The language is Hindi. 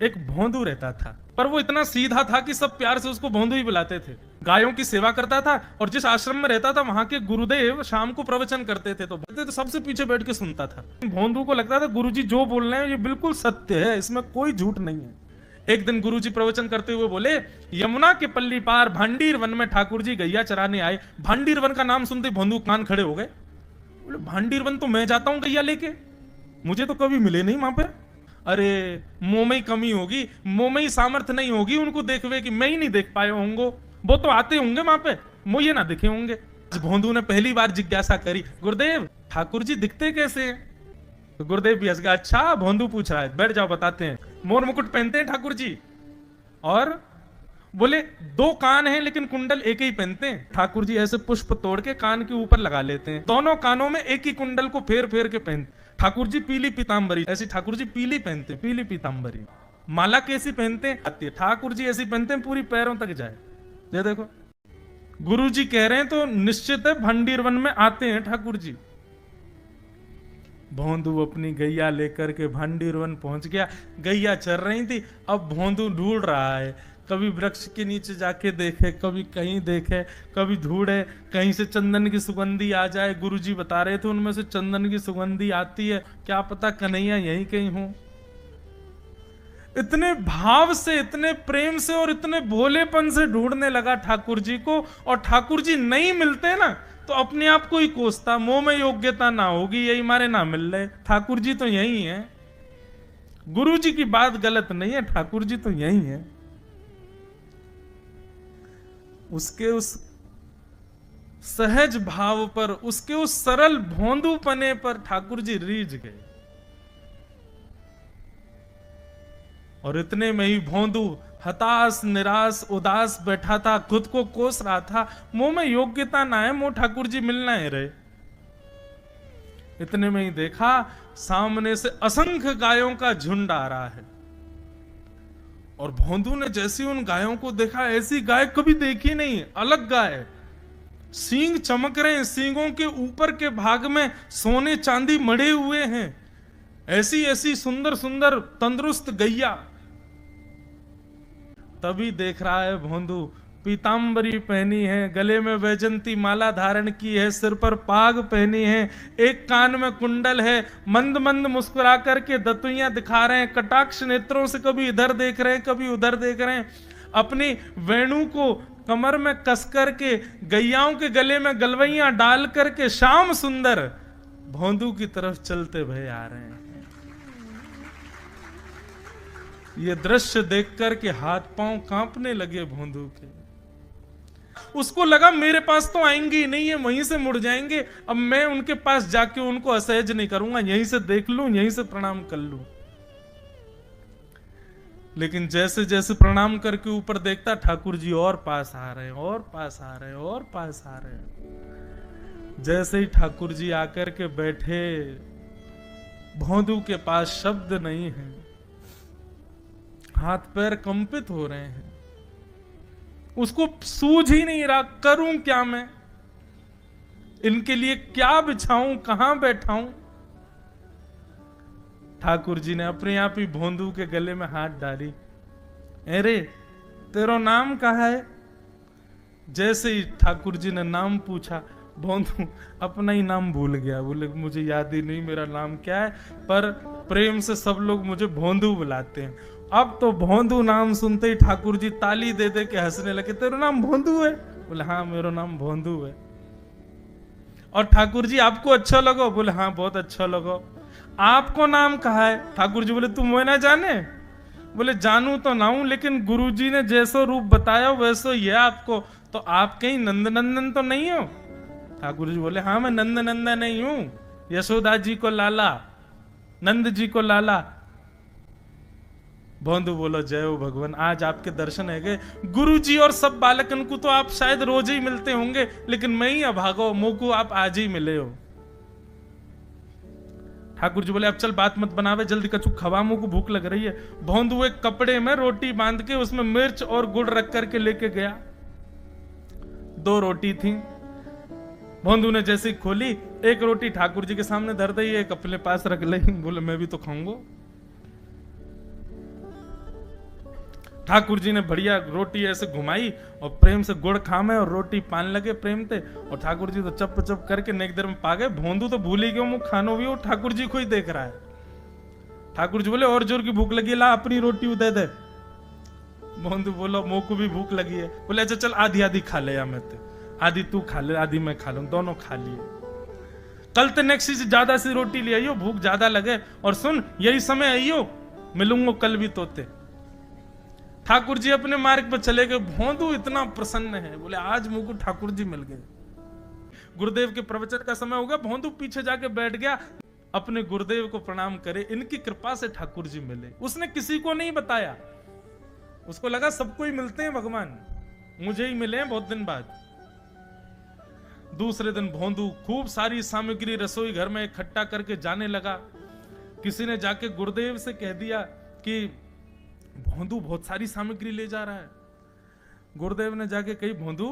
एक भोंदू रहता था, पर वो इतना सीधा था कि सब प्यार से उसको भोंदू ही बुलाते थे। गायों की सेवा करता था और जिस आश्रम में रहता था वहां के गुरुदेव शाम को प्रवचन करते थे तो सबसे पीछे बैठ के सुनता था। भोंदू को लगता था गुरुजी जो बोल रहे हैं ये बिल्कुल सत्य है, इसमें कोई झूठ नहीं है। एक दिन गुरुजी प्रवचन करते हुए बोले, यमुना के पल्ली पार भांडीर वन में ठाकुर जी गैया चराने आए। भांडीर वन का नाम सुनते भोंदू कान खड़े हो गए। बोले भांडीर वन तो मैं जाता हूं गैया लेके, मुझे तो कभी मिले नहीं वहां पे। अरे मुंह में ही कमी होगी, मुंह में ही सामर्थ्य नहीं होगी उनको देखवे कि मैं ही नहीं देख पाए होंगे, वो तो आते होंगे वहां पे, मुझे ना दिखे होंगे। भोंदू ने पहली बार जिज्ञासा करी, गुरुदेव ठाकुर जी दिखते कैसे हैं? तो गुरुदेव भी हंस गया, अच्छा भोंदू पूछ रहा है, बैठ जाओ बताते हैं। मोर मुकुट पहनते हैं ठाकुर जी, और बोले दो कान हैं लेकिन कुंडल एक ही पहनते हैं। ठाकुर जी ऐसे पुष्प तोड़ के कान के ऊपर लगा लेते हैं, दोनों कानों में एक ही कुंडल को फेर फेर के पहनते। ठाकुर जी पीली पीतांबरी, ऐसी ठाकुर जी पीली पहनते, पीली पीतांबरी। माला कैसी पहनते हैं? ठाकुर जी ऐसी पहनते हैं पूरी पैरों तक जाए। ये देखो गुरु जी कह रहे हैं तो निश्चित है भंडीर वन में आते हैं ठाकुर जी। भोंदू अपनी गैया लेकर के भांडीर वन पहुंच गया। गैया चर रही थी, अब भोंदू ढूंढ रहा है, कभी वृक्ष के नीचे जाके देखे, कभी कहीं देखे, कभी ढूंढे कहीं से चंदन की सुगंधी आ जाए। गुरुजी बता रहे थे उनमें से चंदन की सुगंधी आती है, क्या पता कन्हैया यहीं कहीं हो। इतने भाव से, इतने प्रेम से और इतने भोलेपन से ढूंढने लगा ठाकुर जी को, और ठाकुर जी नहीं मिलते ना तो अपने आप को ही कोसता, मुंह में योग्यता ना होगी यही मारे ना मिल रहे, ठाकुर जी तो यही है। गुरु जी की बात गलत नहीं है, ठाकुर जी तो यही है। उसके उस सहज भाव पर, उसके उस सरल भोंदूपने पर ठाकुर जी रीझ गए। और इतने में ही भोंदू हताश निराश उदास बैठा था, खुद को कोस रहा था, मुंह में योग्यता ना है, मुंह ठाकुर जी मिलना है रहे। इतने में ही देखा सामने से असंख्य गायों का झुंड आ रहा है, और भोंदू ने जैसी उन गायों को देखा, ऐसी गाय कभी देखी नहीं, अलग गाय, सींग चमक रहे हैं, सींगों के ऊपर के भाग में सोने चांदी मढ़े हुए हैं, ऐसी ऐसी सुंदर सुंदर तंदुरुस्त गैया। तभी देख रहा है भोंदू, पीतांबरी पहनी है, गले में वैजंती माला धारण की है, सिर पर पाग पहनी है, एक कान में कुंडल है, मंद मंद मुस्कुरा करके दतुइयां दिखा रहे हैं, कटाक्ष नेत्रों से कभी इधर देख रहे हैं कभी उधर देख रहे हैं, अपनी वेणु को कमर में कस करके गैयाओं के गले में गलवैयां डाल करके श्याम सुंदर भोंदू की तरफ चलते भय आ रहे हैं। ये दृश्य देख करके हाथ पांव कांपने लगे भोंदू के। उसको लगा मेरे पास तो आएंगे ही नहीं, है वहीं से मुड़ जाएंगे, अब मैं उनके पास जाके उनको असहज नहीं करूंगा, यहीं से देख लूं, यहीं से प्रणाम कर लूं। लेकिन जैसे जैसे प्रणाम करके ऊपर देखता, ठाकुर जी और पास आ रहे हैं, और पास आ रहे हैं, और पास आ रहे हैं। जैसे ही ठाकुर जी आकर के बैठे, भोंदू के पास शब्द नहीं है, हाथ पैर कंपित हो रहे हैं, उसको सूझ ही नहीं रहा करूं क्या मैं, इनके लिए क्या बिछाऊं, कहां बैठाऊं। ठाकुर जी ने अपने आप ही भोंदू के गले में हाथ डाली, अरे तेरा नाम कहा है? जैसे ही ठाकुर जी ने नाम पूछा, भोंदू अपना ही नाम भूल गया, बोले मुझे याद ही नहीं मेरा नाम क्या है, पर प्रेम से सब लोग मुझे भोंदू बुलाते हैं। अब तो भोंदू नाम सुनते ही ठाकुर जी ताली दे दे के हंसने लगे, तेरा नाम भोंदू है? बोले हाँ मेरा नाम भोंदू है। और ठाकुर जी आपको अच्छा लगो? बोले हाँ बहुत अच्छा लगो। आपको नाम कहा है? ठाकुर जी बोले तुम वो ना जाने? बोले जानू तो ना हूं, लेकिन गुरु जी ने जैसो रूप बताया वैसो ही है आपको, तो आप कहीं नंद नंदन तो नहीं हो? ठाकुर जी बोले हाँ मैं नंद नंदन नहीं हूं, यशोदा जी को लाला, नंद जी को लाला। भोंदू बोलो जय हो भगवान, आज आपके दर्शन है गए। गुरु जी और सब बालकन को तो आप शायद रोज ही मिलते होंगे, लेकिन मैं ही अभागो, मुंह को आप आज ही मिले हो। ठाकुर जी बोले अब चल बात मत बनावे, जल्दी कछु खवा, मुंह को भूख लग रही है। भोंदू एक कपड़े में रोटी बांध के उसमें मिर्च और गुड़ रख करके लेके गया। 2 रोटी थी। भोंदू ने जैसे खोली, एक रोटी ठाकुर जी के सामने धर दी, एक अपने पास रख ली, बोले मैं भी तो खाऊंगा। ठाकुर जी ने बढ़िया रोटी ऐसे घुमाई और प्रेम से गुड़ खामे और रोटी पान लगे प्रेम थे। और ठाकुर जी तो चप चप करके नेक देर में पा गए। भोंदू तो भूल ही गयो, मुँह खानो भी हो, ठाकुर जी को ही देख रहा है। ठाकुर जी बोले और जोर की भूख लगी, ला अपनी रोटी दे दे। भोंदू बोलो मोह को भी भूख लगी है। बोले अच्छा चल आधी आधी खा ले, या मैं आधी तू खा ले आधी मैं खा लूं, दोनों खा लिए। कल ते नेक्स्ट से ज्यादा सी रोटी ले आइयो, भूख ज्यादा लगे, और सुन यही समय आइयो, मिलूंगा कल भी तोते। ठाकुर जी अपने मार्ग पर चले गए। भोंदू इतना प्रसन्न है, बोले आज मुझको ठाकुर जी मिल गए। गुरुदेव के प्रवचन का समय हो गया, भोंदू पीछे जाके बैठ गया, अपने गुरुदेव को प्रणाम करे, इनकी कृपा से ठाकुर जी मिले। उसने किसी को नहीं बताया, उसको लगा सबको ही मिलते हैं भगवान, मुझे ही मिले हैं बहुत दिन बाद। दूसरे दिन भोंदू खूब सारी सामग्री रसोई घर में इकट्ठा करके जाने लगा। किसी ने जाके गुरुदेव से कह दिया कि भोंदू बहुत सारी सामग्री ले जा रहा है। गुरुदेव ने जाके कही भोंदू